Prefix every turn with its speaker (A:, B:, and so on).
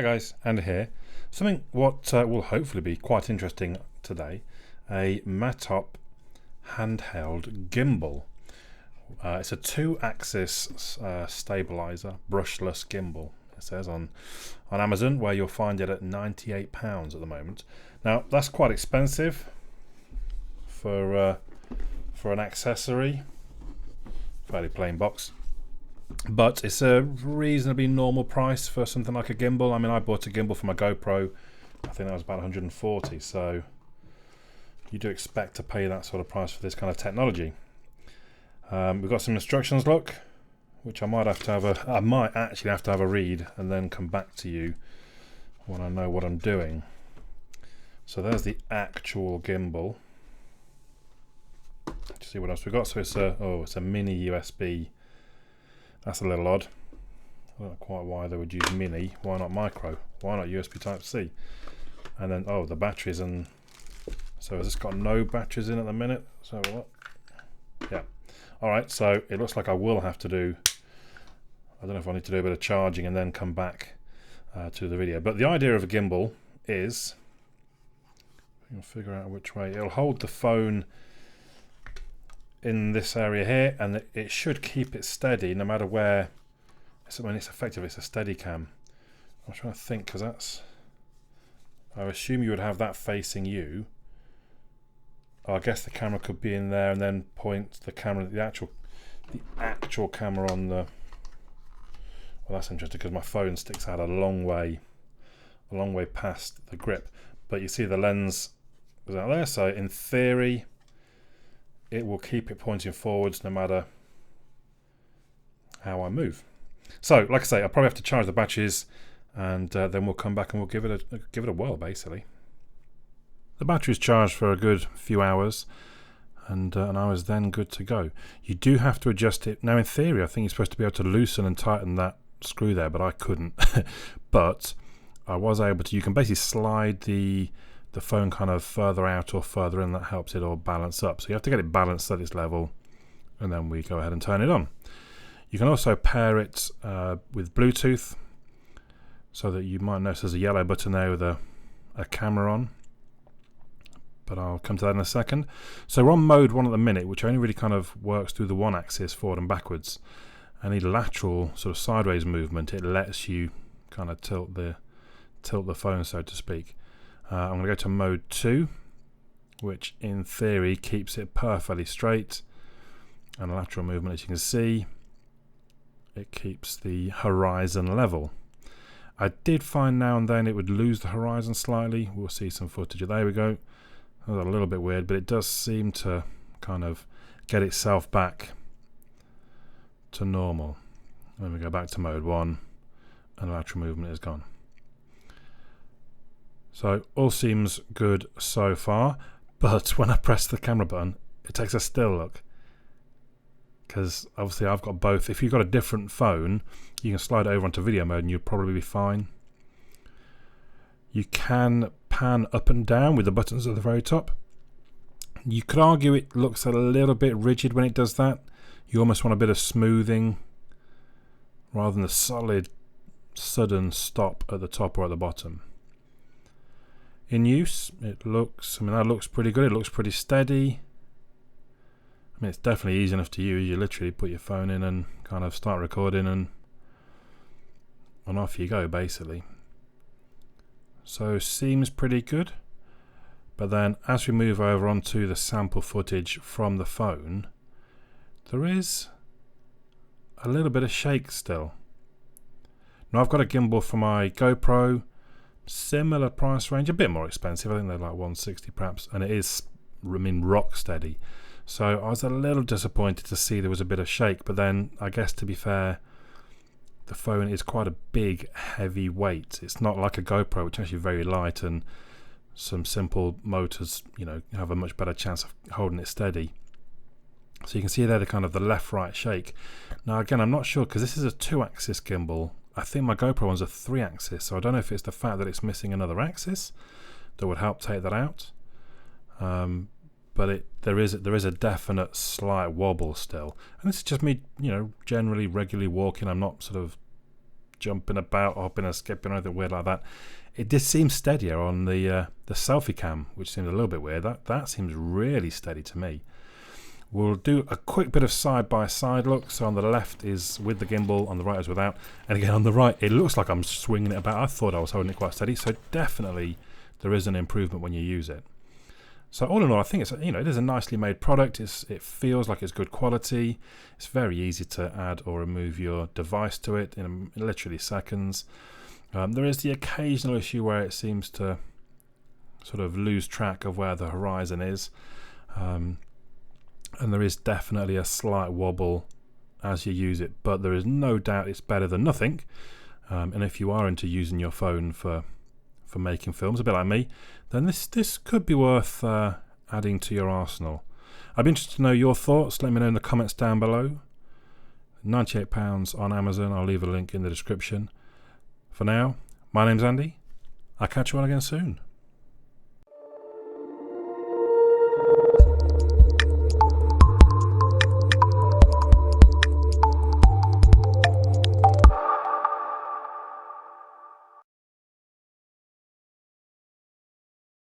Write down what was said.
A: Hi guys, Andy here. Something what will hopefully be quite interesting today, a Matop handheld gimbal. It's a 2-axis stabilizer, brushless gimbal. It says on Amazon, where you'll find it at £98 at the moment. Now that's quite expensive for an accessory, fairly plain box. But it's a reasonably normal price for something like a gimbal. I mean, I bought a gimbal for my GoPro. I think that was about 140. So you do expect to pay that sort of price for this kind of technology. We've got some instructions, look, which I might actually have to have a read and then come back to you when I know what I'm doing. So there's the actual gimbal. Let's see what else we've got. So it's a mini USB. That's a little odd. I don't know quite why they would use mini. Why not micro? Why not USB Type C? And then, the batteries. And so has this got no batteries in at the minute? So what? Yeah. Alright, so it looks like I will have to do, I don't know if I need to do a bit of charging and then come back to the video. But the idea of a gimbal is, you can figure out which way. It'll hold the phone in this area here, and it should keep it steady no matter where. When it's effective, it's a steady cam. I'm trying to think, because I assume you would have that facing you. I guess the camera could be in there and then point the camera, the actual camera on the. Well, that's interesting because my phone sticks out a long way past the grip. But you see the lens is out there, so in theory it will keep it pointing forwards no matter how I move. So, like I say, I'll probably have to charge the batteries, and then we'll come back and we'll give it a whirl, basically. The battery's charged for a good few hours, and I was then good to go. You do have to adjust it. Now, in theory, I think you're supposed to be able to loosen and tighten that screw there, but I couldn't. But I was able to. You can basically slide the phone kind of further out or further in. That helps it all balance up. So you have to get it balanced at its level, and then we go ahead and turn it on. You can also pair it with Bluetooth, so that you might notice there's a yellow button there with a camera on, but I'll come to that in a second. So we're on mode 1 at the minute, which only really kind of works through the 1 axis forward and backwards. Any lateral sort of sideways movement, it lets you kind of tilt the phone, so to speak. I'm going to go to mode 2, which in theory keeps it perfectly straight, and a lateral movement, as you can see, it keeps the horizon level. I did find now and then it would lose the horizon slightly. We'll see some footage. There we go. That was a little bit weird, but it does seem to kind of get itself back to normal. Then we go back to mode 1 and the lateral movement is gone. So all seems good so far, but when I press the camera button, it takes a still look. Because obviously I've got both. If you've got a different phone, you can slide it over onto video mode and you'll probably be fine. You can pan up and down with the buttons at the very top. You could argue it looks a little bit rigid when it does that. You almost want a bit of smoothing rather than the solid, sudden stop at the top or at the bottom. In use, that looks pretty good. It looks pretty steady. I mean, it's definitely easy enough to use. You literally put your phone in and kind of start recording, and off you go, basically. So seems pretty good. But then as we move over onto the sample footage from the phone, there is a little bit of shake still. Now I've got a gimbal for my GoPro, similar price range, a bit more expensive. I think they're like 160 perhaps, and it is, rock steady. So I was a little disappointed to see there was a bit of shake, but then I guess, to be fair, the phone is quite a big, heavy weight. It's not like a GoPro, which is actually very light, and some simple motors, have a much better chance of holding it steady. So you can see there the kind of the left-right shake. Now again, I'm not sure, because this is a 2-axis gimbal. I think my GoPro one's a 3-axis, so I don't know if it's the fact that it's missing another axis that would help take that out. But there is a definite slight wobble still, and this is just me, generally regularly walking. I'm not sort of jumping about, hopping and skipping, or anything weird like that. It did seem steadier on the selfie cam, which seemed a little bit weird. That seems really steady to me. We'll do a quick bit of side-by-side look. So on the left is with the gimbal, on the right is without. And again, on the right, it looks like I'm swinging it about. I thought I was holding it quite steady. So definitely there is an improvement when you use it. So all in all, I think it's, it is a nicely made product. It feels like it's good quality. It's very easy to add or remove your device to it in literally seconds. There is the occasional issue where it seems to sort of lose track of where the horizon is. And there is definitely a slight wobble as you use it, but there is no doubt it's better than nothing. And if you are into using your phone for making films, a bit like me, then this could be worth adding to your arsenal. I'd be interested to know your thoughts. Let me know in the comments down below. £98 on Amazon. I'll leave a link in the description. For now, my name's Andy. I'll catch you all again soon.